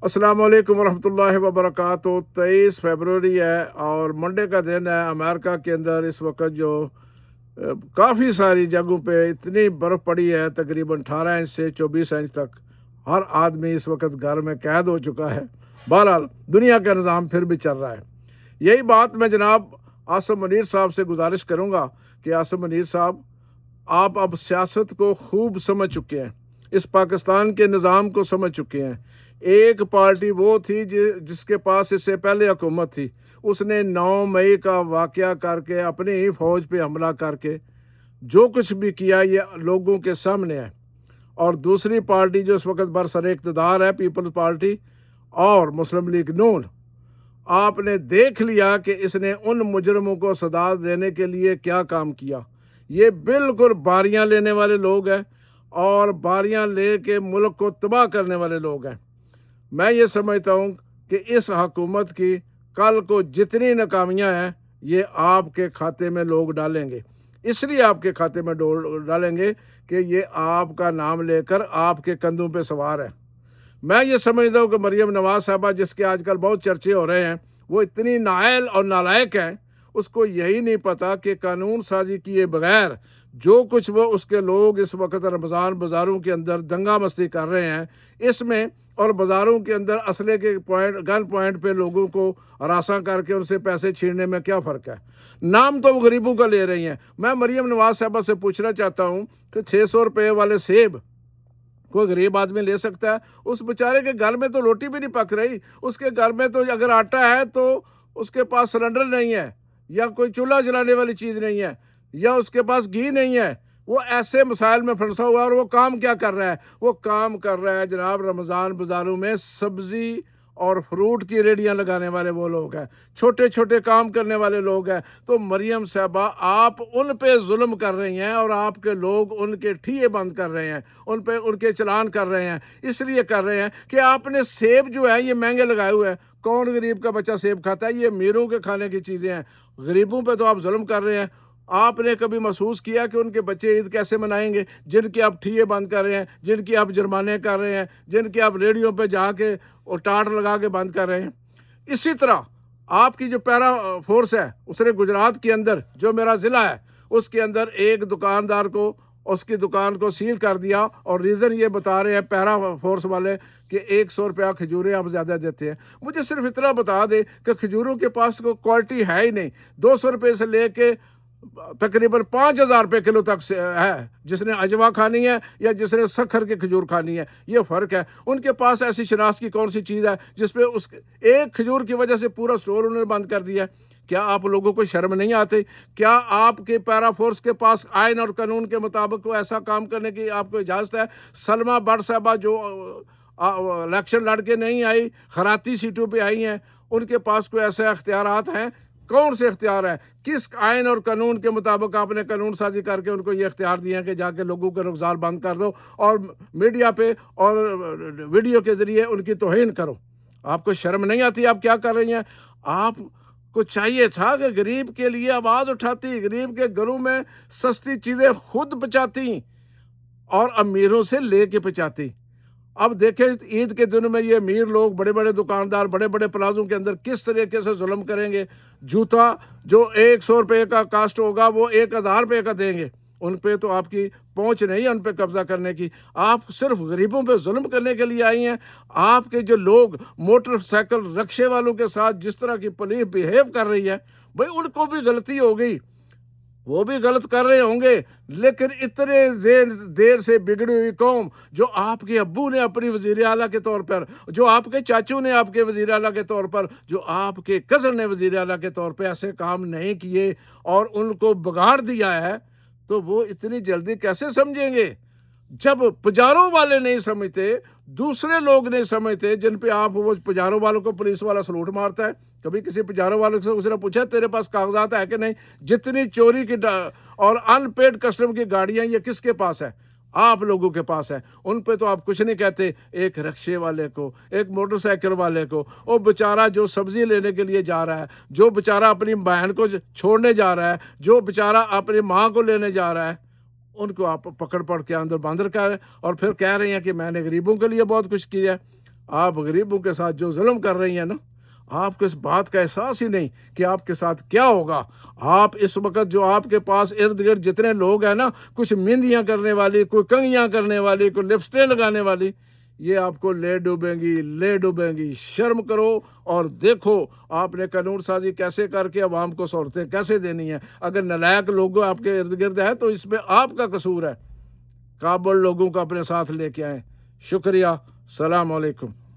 अस्सलाम वालेकुम रहमतुल्लाहि व बरकातहू। 23 फरवरी है और मंडे का दिन है। अमेरिका के अंदर इस वक्त जो काफ़ी सारी जगहों पे इतनी बर्फ़ पड़ी है, तकरीबन 18 इंच से 24 इंच तक। हर आदमी इस वक्त घर में कैद हो चुका है। बहरहाल दुनिया का निज़ाम फिर भी चल रहा है। यही बात मैं जनाब आसिम मुनीर साहब से गुजारिश करूँगा कि आसिम मुनीर साहब, आप अब सियासत को खूब समझ चुके हैं, इस पाकिस्तान के निज़ाम को समझ चुके हैं। एक पार्टी वो थी जिसके पास इससे पहले हुकूमत थी, उसने 9 मई का वाक़या करके अपनी ही फ़ौज पे हमला करके जो कुछ भी किया ये लोगों के सामने है। और दूसरी पार्टी जो इस वक्त बरसर इक़्तिदार है, पीपल्स पार्टी और मुस्लिम लीग नून, आपने देख लिया कि इसने उन मुजरमों को सजा देने के लिए क्या काम किया। ये बिल्कुल बारियां लेने वाले लोग हैं और बारियां ले के मुल्क को तबाह करने वाले लोग हैं। मैं ये समझता हूँ कि इस हकूमत की कल को जितनी नाकामियाँ हैं ये आपके खाते में लोग डालेंगे। इसलिए आपके खाते में डालेंगे कि ये आपका नाम लेकर आपके कंधों पे सवार है। मैं ये समझता हूँ कि मरीम नवाज साहबा, जिसके आजकल बहुत चर्चे हो रहे हैं, वो इतनी नाअहल और नालायक है, उसको यही नहीं पता कि कानून साजी किए बगैर जो कुछ वो उसके लोग इस वक्त रमज़ान बाज़ारों के अंदर दंगा मस्ती कर रहे हैं, इसमें और बाज़ारों के अंदर असले के गन पॉइंट पे लोगों को हरासा करके उनसे पैसे छीनने में क्या फ़र्क है। नाम तो वो गरीबों का ले रही हैं। मैं मरीम नवाज साहबा से पूछना चाहता हूँ कि 600 रुपये वाले सेब कोई गरीब आदमी ले सकता है? उस बेचारे के घर में तो रोटी भी नहीं पक रही, उसके घर में तो अगर आटा है तो उसके पास सिलेंडर नहीं है, या कोई चूल्हा जलाने वाली चीज़ नहीं है, या उसके पास घी नहीं है। वो ऐसे मसाइल में फंसा हुआ है और वो काम क्या कर रहा है? वो काम कर रहा है जनाब, रमज़ान बाज़ारों में सब्ज़ी और फ्रूट की रेहड़ियाँ लगाने वाले वो लोग हैं, छोटे छोटे काम करने वाले लोग हैं। तो मरियम साहबा, आप उन पे जुल्म कर रही हैं और आपके लोग उनके ठिये बंद कर रहे हैं, उन पे उनके चलान कर रहे हैं। इसलिए कर रहे हैं कि आपने सेब जो है ये महंगे लगाए हुए हैं। कौन गरीब का बच्चा सेब खाता है? ये अमीरों के खाने की चीज़ें हैं। गरीबों पे तो आप जुल्म कर रहे हैं। आपने कभी महसूस किया कि उनके बच्चे ईद कैसे मनाएंगे, जिनके आप ठिये बंद कर रहे हैं, जिनकी आप जुर्माने कर रहे हैं, जिनकी आप रेडियो पे जाके और टाट लगा के बंद कर रहे हैं? इसी तरह आपकी जो पैरा फोर्स है, उसने गुजरात के अंदर जो मेरा ज़िला है उसके अंदर एक दुकानदार को उसकी दुकान को सील कर दिया, और रीज़न ये बता रहे हैं पैरा फोर्स वाले कि 100 रुपया खजूरें आप ज़्यादा देते हैं। मुझे सिर्फ इतना बता दें कि खजूरों के पास कोई क्वालिटी है ही नहीं। 200 रुपये से लेके तकरीबन 5,000 रुपये किलो तक से है, जिसने अजवा खानी है या जिसने सखर की खजूर खानी है, ये फ़र्क है। उनके पास ऐसी शनाख्त की कौन सी चीज़ है जिसपे उस एक खजूर की वजह से पूरा स्टोर उन्होंने बंद कर दिया है? क्या आप लोगों को शर्म नहीं आती? क्या आपके पैरा फोर्स के पास आइन और कानून के मुताबिक को ऐसा काम करने की आपको इजाज़त है? सलमा भट्ट साहबा जो इलेक्शन लड़ के नहीं आई, खराती सीटों पे आई हैं, उनके पास कोई ऐसे अख्तियारात हैं? कौन से इख्तियार है? किस आइन और कानून के मुताबिक आपने कानून साजी करके उनको ये इख्तियार दिए हैं कि जाके लोगों के रुखसार बंद कर दो और मीडिया पे और वीडियो के ज़रिए उनकी तौहीन करो? आपको शर्म नहीं आती? आप क्या कर रही हैं? आपको चाहिए था कि गरीब के लिए आवाज़ उठाती, गरीब के घरों में सस्ती चीज़ें खुद पहुँचाती और अमीरों से ले के पहुँचाती। अब देखें ईद के दिनों में ये अमीर लोग, बड़े बड़े दुकानदार, बड़े बड़े प्लाजों के अंदर किस तरीके से जुल्म करेंगे। जूता जो 100 रुपये का कास्ट होगा वो 1,000 रुपये का देंगे। उन पे तो आपकी पहुंच नहीं है उन पे कब्जा करने की। आप सिर्फ गरीबों पे जुल्म करने के लिए आई हैं। आपके जो लोग मोटरसाइकिल रक्शे वालों के साथ जिस तरह की पुलिस बिहेव कर रही है, भाई उनको भी गलती हो गई, वो भी गलत कर रहे होंगे, लेकिन इतने देर से बिगड़ी हुई कौम, जो आपके अब्बू ने अपनी वज़ीर आला के तौर पर, जो आपके चाचू ने आपके वज़ीर आला के तौर पर, जो आपके कज़न ने वज़ीर आला के तौर पे ऐसे काम नहीं किए और उनको बिगाड़ दिया है, तो वो इतनी जल्दी कैसे समझेंगे? जब पुजारों वाले नहीं समझते, दूसरे लोग नहीं समझते, जिन पे आप वो पुजारों वालों को पुलिस वाला सलूट मारता है। कभी किसी पुजारों वालों से उसने पूछा तेरे पास कागजात है कि नहीं? जितनी चोरी की और अनपेड कस्टम की गाड़ियां ये किसके पास है? आप लोगों के पास है। उन पे तो आप कुछ नहीं कहते। एक रक्शे वाले को, एक मोटरसाइकिल वाले को, वो बेचारा जो सब्जी लेने के लिए जा रहा है, जो बेचारा अपनी बहन को छोड़ने जा रहा है, जो बेचारा अपनी माँ को लेने जा रहा है, उनको आप पकड़ के अंदर बंद कर और फिर कह रहे हैं कि मैंने गरीबों के लिए बहुत कुछ किया है। آپ غریبوں کے ساتھ جو ظلم کر رہی ہیں نا، آپ کو اس بات کا احساس ہی نہیں کہ آپ کے ساتھ کیا ہوگا۔ آپ اس وقت جو آپ کے پاس ارد گرد جتنے لوگ ہیں نا، کچھ مہندیاں کرنے والی، کوئی کنگھیاں کرنے والی، کوئی لپسٹیں لگانے والی، یہ آپ کو لے ڈوبیں گی۔ شرم کرو اور دیکھو آپ نے قانون سازی کیسے کر کے عوام کو سہولتیں کیسے دینی ہیں۔ اگر نالائق لوگ آپ کے ارد گرد ہیں تو اس میں آپ کا قصور ہے۔ کابل لوگوں کو اپنے ساتھ لے کے آئیں۔ شکریہ۔ السلام علیکم۔